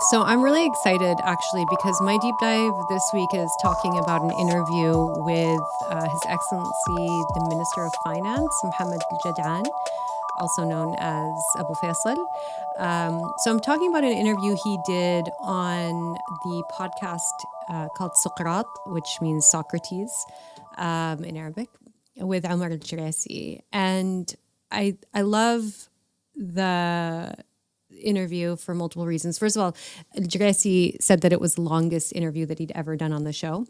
So I'm really excited actually because my deep dive this week is talking about an interview with His Excellency the Minister of Finance, Mohammed Al-Jadaan, also known as Abu Faisal. So I'm talking about an interview he did on the podcast called Sukrat, which means Socrates in Arabic, with Omar Al-Jirasi. And I love the interview for multiple reasons. First of all, Al-Jirasi said that it was the longest interview that he'd ever done on the show.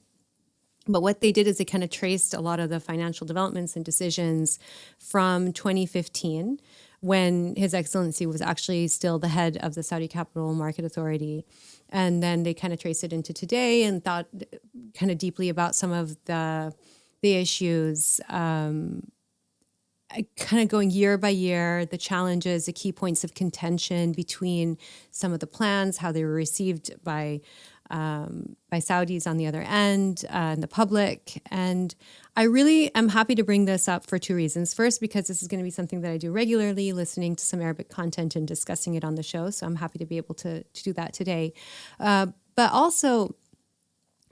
But what they did is they kind of traced a lot of the financial developments and decisions from 2015, when His Excellency was actually still the head of the Saudi Capital Market Authority. And then they kind of traced it into today and thought kind of deeply about some of the issues, kind of going year by year, the challenges, the key points of contention between some of the plans, how they were received by Saudis on the other end, and the public. And I really am happy to bring this up for two reasons. First, because this is going to be something that I do regularly, listening to some Arabic content and discussing it on the show. So I'm happy to be able to do that today. But also,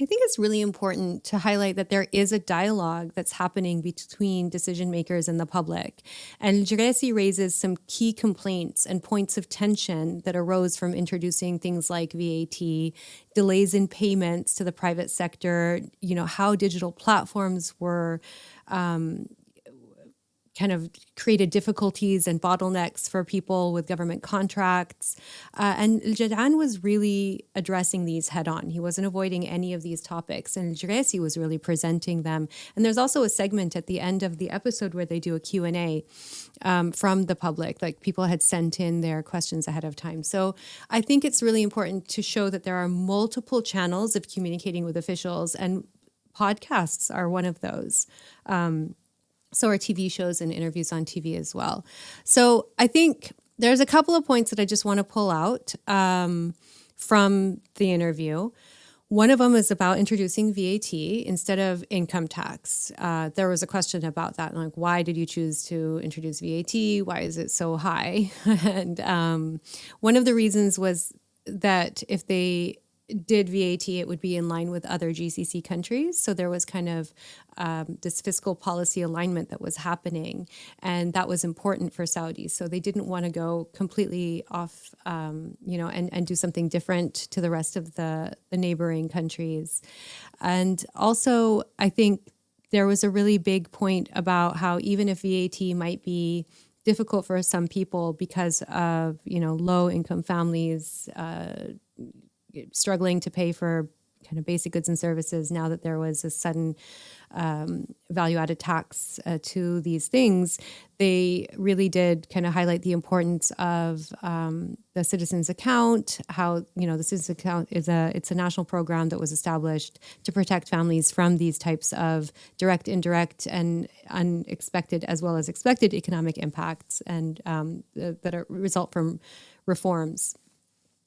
I think it's really important to highlight that there is a dialogue that's happening between decision makers and the public. And Jiresi raises some key complaints and points of tension that arose from introducing things like VAT, delays in payments to the private sector, how digital platforms were kind of created difficulties and bottlenecks for people with government contracts. And Al-Jadaan was really addressing these head on. He wasn't avoiding any of these topics. And Al-Jirasi was really presenting them. And there's also a segment at the end of the episode where they do a Q&A from the public. Like, people had sent in their questions ahead of time. So I think it's really important to show that there are multiple channels of communicating with officials, and podcasts are one of those. So are TV shows and interviews on TV as well. So I think there's a couple of points that I just want to pull out from the interview. One of them is about introducing VAT instead of income tax. There was a question about that, like, why did you choose to introduce VAT? Why is it so high? And one of the reasons was that if they did VAT, it would be in line with other GCC countries. So there was kind of this fiscal policy alignment that was happening, and that was important for Saudis. So they didn't want to go completely off, and do something different to the rest of the neighboring countries. And also, I think there was a really big point about how even if VAT might be difficult for some people because of, low income families, struggling to pay for kind of basic goods and services, now that there was a sudden value-added tax to these things, they really did kind of highlight the importance of the Citizens Account, how, the Citizens Account it's a national program that was established to protect families from these types of direct, indirect, and unexpected as well as expected economic impacts, and that result from reforms.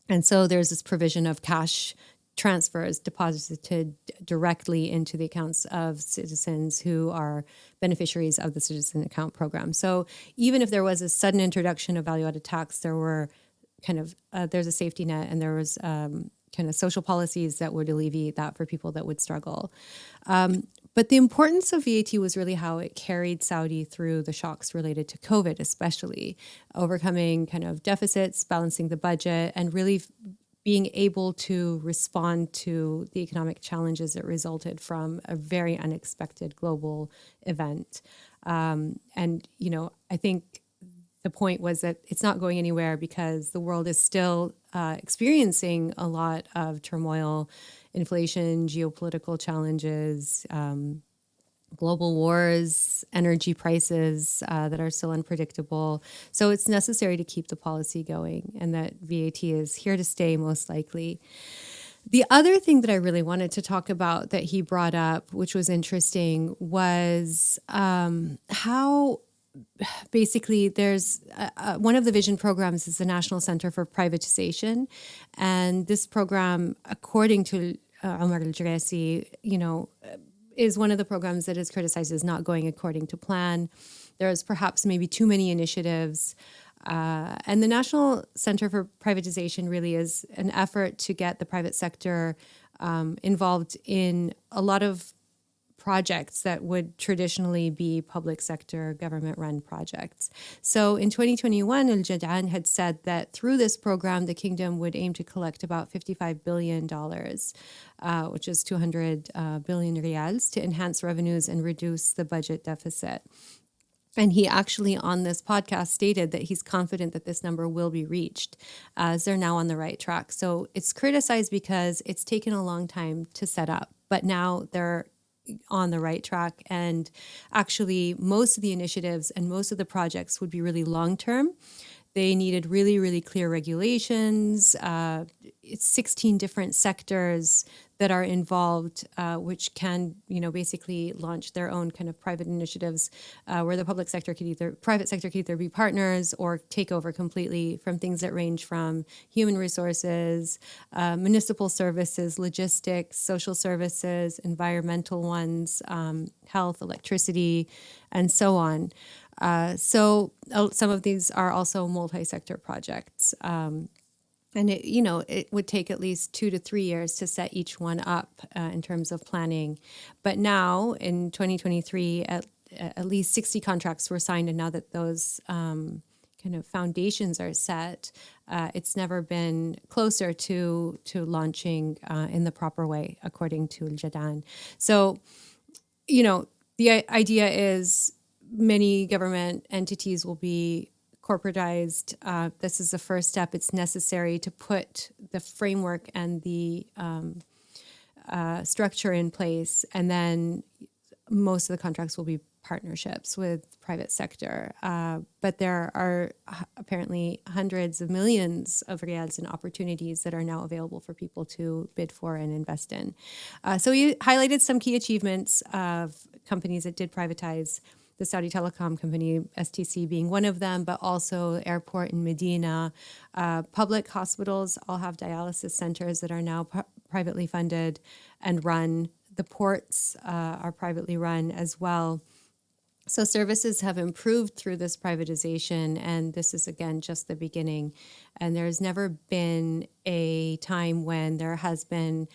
And so there's this provision of cash transfers deposited directly into the accounts of citizens who are beneficiaries of the Citizen Account program. So even if there was a sudden introduction of value-added tax, there were kind of, there's a safety net, and there was kind of social policies that would alleviate that for people that would struggle. But the importance of VAT was really how it carried Saudi through the shocks related to COVID, especially overcoming kind of deficits, balancing the budget, and really being able to respond to the economic challenges that resulted from a very unexpected global event. And, I think the point was that it's not going anywhere because the world is still experiencing a lot of turmoil, inflation, geopolitical challenges, global wars, energy prices that are still unpredictable. So it's necessary to keep the policy going, and that VAT is here to stay, most likely. The other thing that I really wanted to talk about that he brought up, which was interesting, was how basically there's one of the vision programs is the National Center for Privatization. And this program, according to Omar Al-Jirasi, is one of the programs that is criticized as not going according to plan. There's perhaps maybe too many initiatives. And the National Center for Privatization really is an effort to get the private sector involved in a lot of projects that would traditionally be public sector government-run projects. So in 2021, Al-Jadaan had said that through this program, the kingdom would aim to collect about $55 billion, which is 200 billion riyals, to enhance revenues and reduce the budget deficit. And he actually on this podcast stated that he's confident that this number will be reached as they're now on the right track. So it's criticized because it's taken a long time to set up, but now they're on the right track. And actually, most of the initiatives and most of the projects would be really long-term. They needed really, really clear regulations. It's 16 different sectors that are involved, which can, basically launch their own kind of private initiatives, where the private sector could either be partners or take over completely, from things that range from human resources, municipal services, logistics, social services, environmental ones, health, electricity, and so on. So some of these are also multi-sector projects. And it would take at least 2 to 3 years to set each one up in terms of planning. But now in 2023, at least 60 contracts were signed. And now that those kind of foundations are set, it's never been closer to launching in the proper way, according to Al-Jadaan. So, the idea is many government entities will be corporatized. This is the first step. It's necessary to put the framework and the structure in place. And then most of the contracts will be partnerships with private sector. But there are apparently hundreds of millions of riyals in opportunities that are now available for people to bid for and invest in. So he highlighted some key achievements of companies that did privatize, the Saudi telecom company, STC, being one of them, but also airport in Medina. Public hospitals all have dialysis centers that are now privately funded and run. The ports are privately run as well. So services have improved through this privatization, and this is, again, just the beginning. And there's never been a time when there has been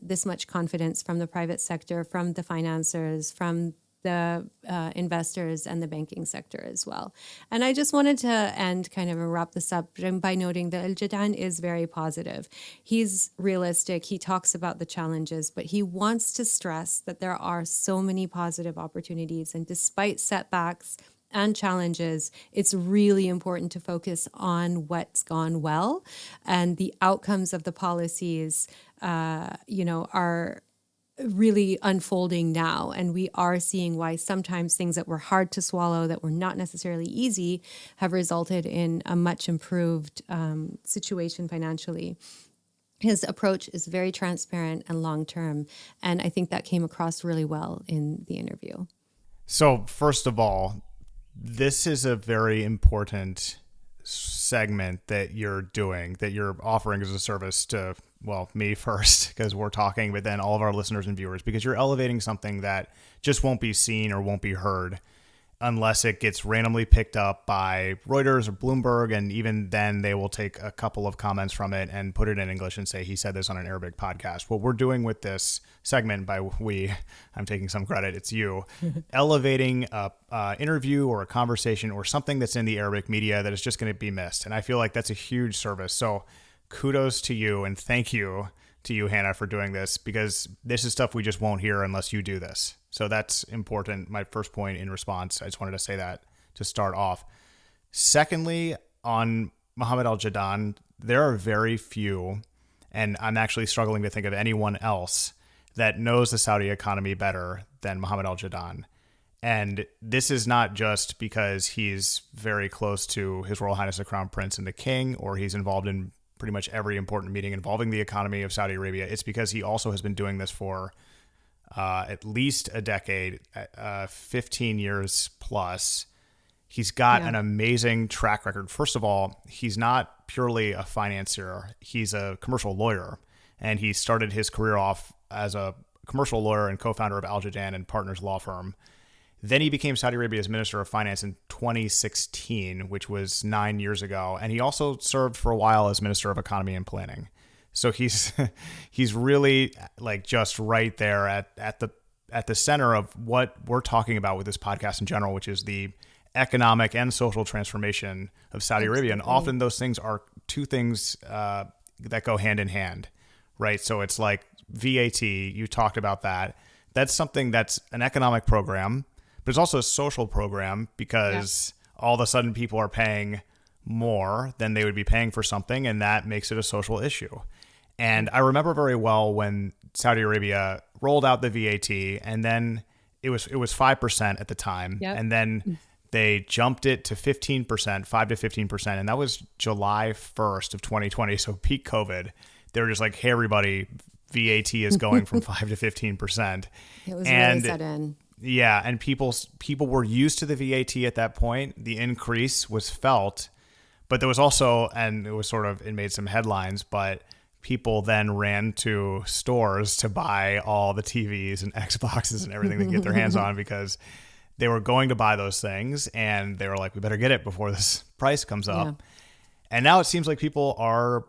this much confidence from the private sector, from the financiers, from the investors, and the banking sector as well. And I just wanted to end kind of and wrap this up by noting that Al-Jadaan is very positive. He's realistic. He talks about the challenges, but he wants to stress that there are so many positive opportunities. And despite setbacks and challenges, it's really important to focus on what's gone well, and the outcomes of the policies, are really unfolding now. And we are seeing why sometimes things that were hard to swallow, that were not necessarily easy, have resulted in a much improved situation financially. His approach is very transparent and long-term. And I think that came across really well in the interview. So first of all, this is a very important segment that you're doing, that you're offering as a service to, well, me first, because we're talking, but then all of our listeners and viewers, because you're elevating something that just won't be seen or won't be heard unless it gets randomly picked up by Reuters or Bloomberg. And even then they will take a couple of comments from it and put it in English and say, he said this on an Arabic podcast. What we're doing with this segment, by we, I'm taking some credit, it's you, elevating a interview or a conversation or something that's in the Arabic media that is just going to be missed. And I feel like that's a huge service. So kudos to you, and thank you to you, Hanaa, for doing this, because this is stuff we just won't hear unless you do this. So that's important. My first point in response, I just wanted to say that to start off. Secondly, on Mohammed Al-Jadaan, there are very few, and I'm actually struggling to think of anyone else that knows the Saudi economy better than Mohammed Al-Jadaan. And this is not just because he's very close to His Royal Highness the Crown Prince and the King, or he's involved in pretty much every important meeting involving the economy of Saudi Arabia. It's because he also has been doing this for at least a decade, 15 years plus. He's got an amazing track record. First of all, he's not purely a financier. He's a commercial lawyer, and he started his career off as a commercial lawyer and co-founder of Al-Jadaan and Partners law firm. Then he became Saudi Arabia's Minister of Finance in 2016, which was 9 years ago. And he also served for a while as Minister of Economy and Planning. So he's he's really like just right there at the center of what we're talking about with this podcast in general, which is the economic and social transformation of Saudi Arabia. And often those things are two things that go hand in hand, right? So it's like VAT, you talked about that. That's something that's an economic program, but it's also a social program because all of a sudden people are paying more than they would be paying for something, and that makes it a social issue. And I remember very well when Saudi Arabia rolled out the VAT, and then it was 5% at the time, and then they jumped it to 15%, 5 to 15%, and that was July 1st of 2020, so peak COVID. They were just like, hey, everybody, VAT is going from 5 to 15%. It was really sudden. Yeah, and people were used to the VAT at that point. The increase was felt, but there was also, and it made some headlines, but people then ran to stores to buy all the TVs and Xboxes and everything they could get their hands on because they were going to buy those things, and they were like, we better get it before this price comes up. Yeah. And now it seems like people are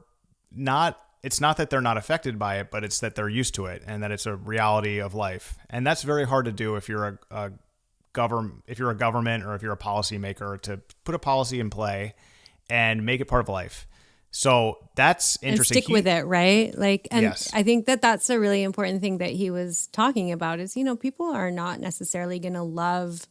not, it's not that they're not affected by it, but it's that they're used to it and that it's a reality of life. And that's very hard to do if you're a government or if you're a policymaker, to put a policy in play and make it part of life. So that's interesting. And stick with it, right? Yes. I think that that's a really important thing that he was talking about is, people are not necessarily going to love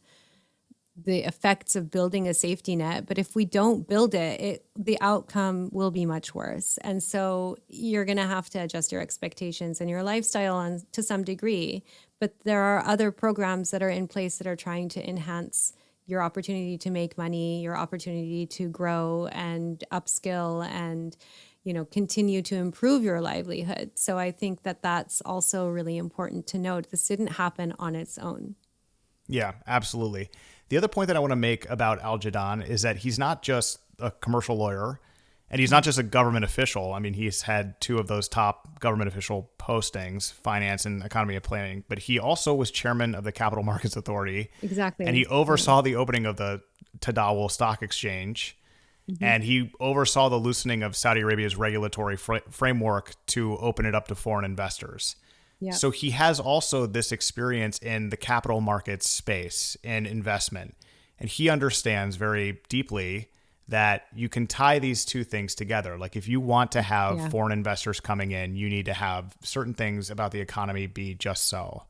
the effects of building a safety net, but if we don't build it, the outcome will be much worse. And so you're going to have to adjust your expectations and your lifestyle to some degree. But there are other programs that are in place that are trying to enhance your opportunity to make money, your opportunity to grow and upskill and, continue to improve your livelihood. So I think that that's also really important to note. This didn't happen on its own. Yeah, absolutely. The other point that I want to make about Al-Jadaan is that he's not just a commercial lawyer, and he's not just a government official. I mean, he's had two of those top government official postings, finance and economy and planning, but he also was chairman of the Capital Markets Authority. Exactly. And he oversaw the opening of the Tadawul Stock Exchange, and he oversaw the loosening of Saudi Arabia's regulatory framework to open it up to foreign investors. Yep. So he has also this experience in the capital markets space and investment. And he understands very deeply that you can tie these two things together. Like if you want to have foreign investors coming in, you need to have certain things about the economy be just so.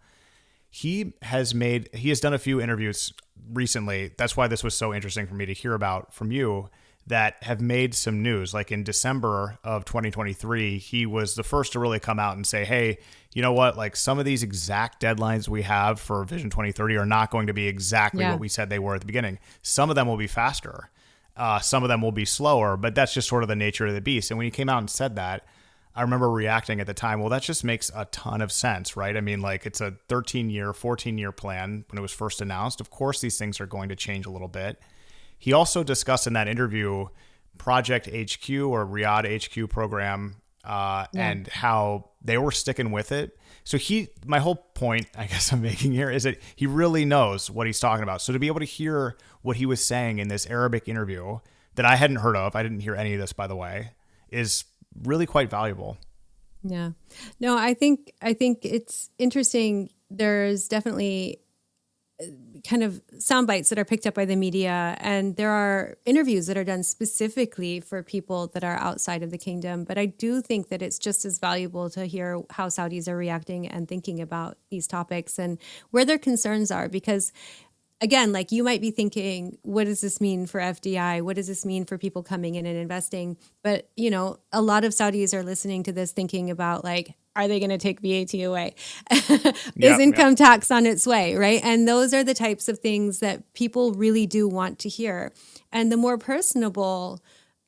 He has done a few interviews recently. That's why this was so interesting for me to hear about from you, that have made some news. Like in December of 2023, he was the first to really come out and say, hey, you know what? Like some of these exact deadlines we have for Vision 2030 are not going to be exactly what we said they were at the beginning. Some of them will be faster. Some of them will be slower, but that's just sort of the nature of the beast. And when he came out and said that, I remember reacting at the time, well, that just makes a ton of sense, right? I mean, like it's a 13-year, 14-year plan when it was first announced. Of course, these things are going to change a little bit. He also discussed in that interview Project HQ or Riyadh HQ program and how they were sticking with it. So my whole point, I guess I'm making here, is that he really knows what he's talking about. So to be able to hear what he was saying in this Arabic interview that I hadn't heard of, I didn't hear any of this, by the way, is really quite valuable. Yeah. No, I think it's interesting. There's definitely kind of sound bites that are picked up by the media, and there are interviews that are done specifically for people that are outside of the kingdom. But I do think that it's just as valuable to hear how Saudis are reacting and thinking about these topics and where their concerns are, because again, like you might be thinking, what does this mean for FDI? What does this mean for people coming in and investing? But, a lot of Saudis are listening to this thinking about like, are they going to take VAT away? Is income tax on its way, right? And those are the types of things that people really do want to hear. And the more personable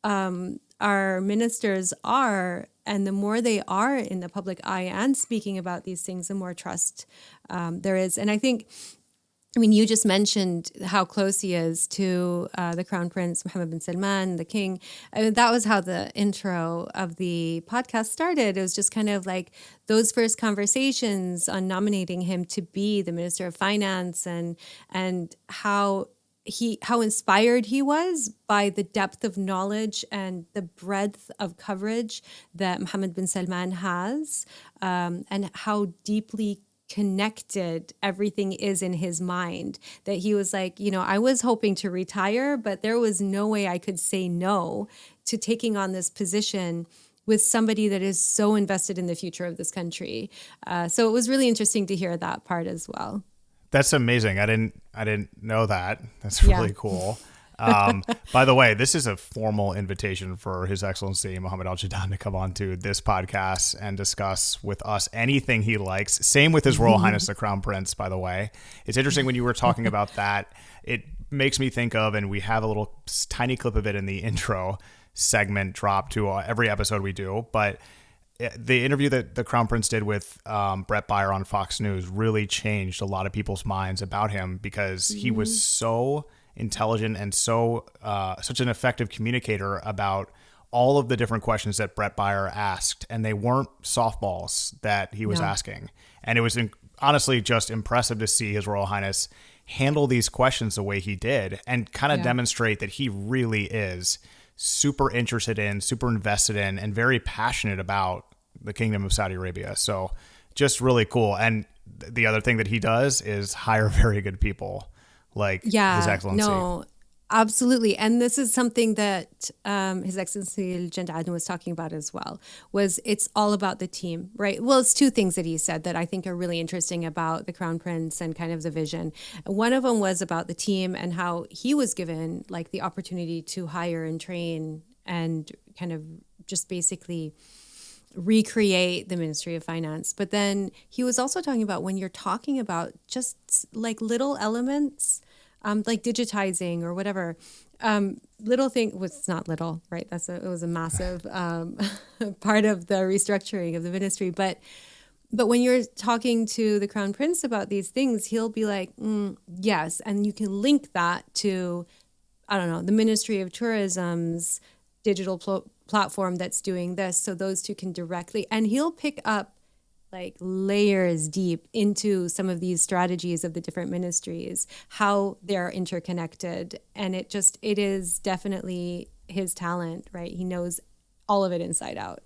our ministers are, and the more they are in the public eye and speaking about these things, the more trust there is. And I think I mean, you just mentioned how close he is to the Crown Prince, Mohammed bin Salman, the king. I mean, that was how the intro of the podcast started. It was just kind of like those first conversations on nominating him to be the Minister of Finance, and how inspired he was by the depth of knowledge and the breadth of coverage that Mohammed bin Salman has, and how deeply connected everything is in his mind, that he was like, I was hoping to retire, but there was no way I could say no to taking on this position with somebody that is so invested in the future of this country. So it was really interesting to hear that part as well. That's amazing. I didn't know that. That's really cool. By the way, this is a formal invitation for His Excellency Mohammed Al-Jadaan to come on to this podcast and discuss with us anything he likes. Same with His Royal Highness the Crown Prince, by the way. It's interesting when you were talking about that. It makes me think of, and we have a little tiny clip of it in the intro segment drop to every episode we do, but the interview that the Crown Prince did with Brett Baier on Fox News really changed a lot of people's minds about him, because he was so intelligent and so such an effective communicator about all of the different questions that Brett Baier asked, and they weren't softballs that he was asking. And it was honestly just impressive to see His Royal Highness handle these questions the way he did, and kind of demonstrate that he really is super interested in, super invested in, and very passionate about the Kingdom of Saudi Arabia. So just really cool. And the other thing that he does is hire very good people, like His Excellency. No, absolutely. And this is something that His Excellency Al-Jadaan was talking about as well, was it's all about the team, right? Well, it's two things that he said that I think are really interesting about the Crown Prince and kind of the vision. One of them was about the team and how he was given like the opportunity to hire and train and kind of just basically recreate the Ministry of Finance. But then he was also talking about when you're talking about just like little elements, like digitizing or whatever, little thing was not little, right? It was a massive part of the restructuring of the ministry. But when you're talking to the Crown Prince about these things, he'll be like, yes. And you can link that to, I don't know, the Ministry of Tourism's digital platform that's doing this. So those two can directly, and he'll pick up like layers deep into some of these strategies of the different ministries, how they're interconnected. And it is definitely his talent, right? He knows all of it inside out.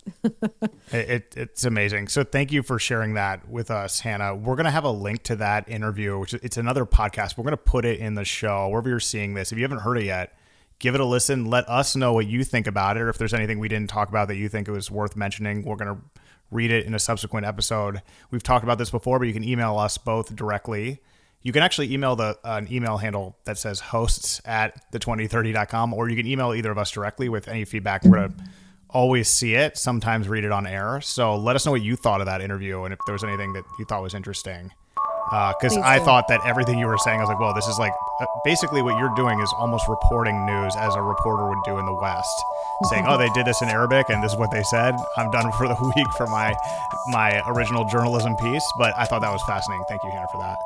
It's amazing. So thank you for sharing that with us, Hanaa. We're going to have a link to that interview, which it's another podcast. We're going to put it in the show, wherever you're seeing this. If you haven't heard it yet, give it a listen. Let us know what you think about it, or if there's anything we didn't talk about that you think it was worth mentioning. We're going to read it in a subsequent episode. We've talked about this before, but you can email us both directly. You can actually email an email handle that says hosts@the2030.com, or you can email either of us directly with any feedback. We're going to always see it, sometimes read it on air. So let us know what you thought of that interview, and if there was anything that you thought was interesting. Because I thought that everything you were saying, I was like, well, this is like basically what you're doing is almost reporting news as a reporter would do in the West, saying, oh, they did this in Arabic and this is what they said. I'm done for the week for my original journalism piece. But I thought that was fascinating. Thank you, Hanaa, for that.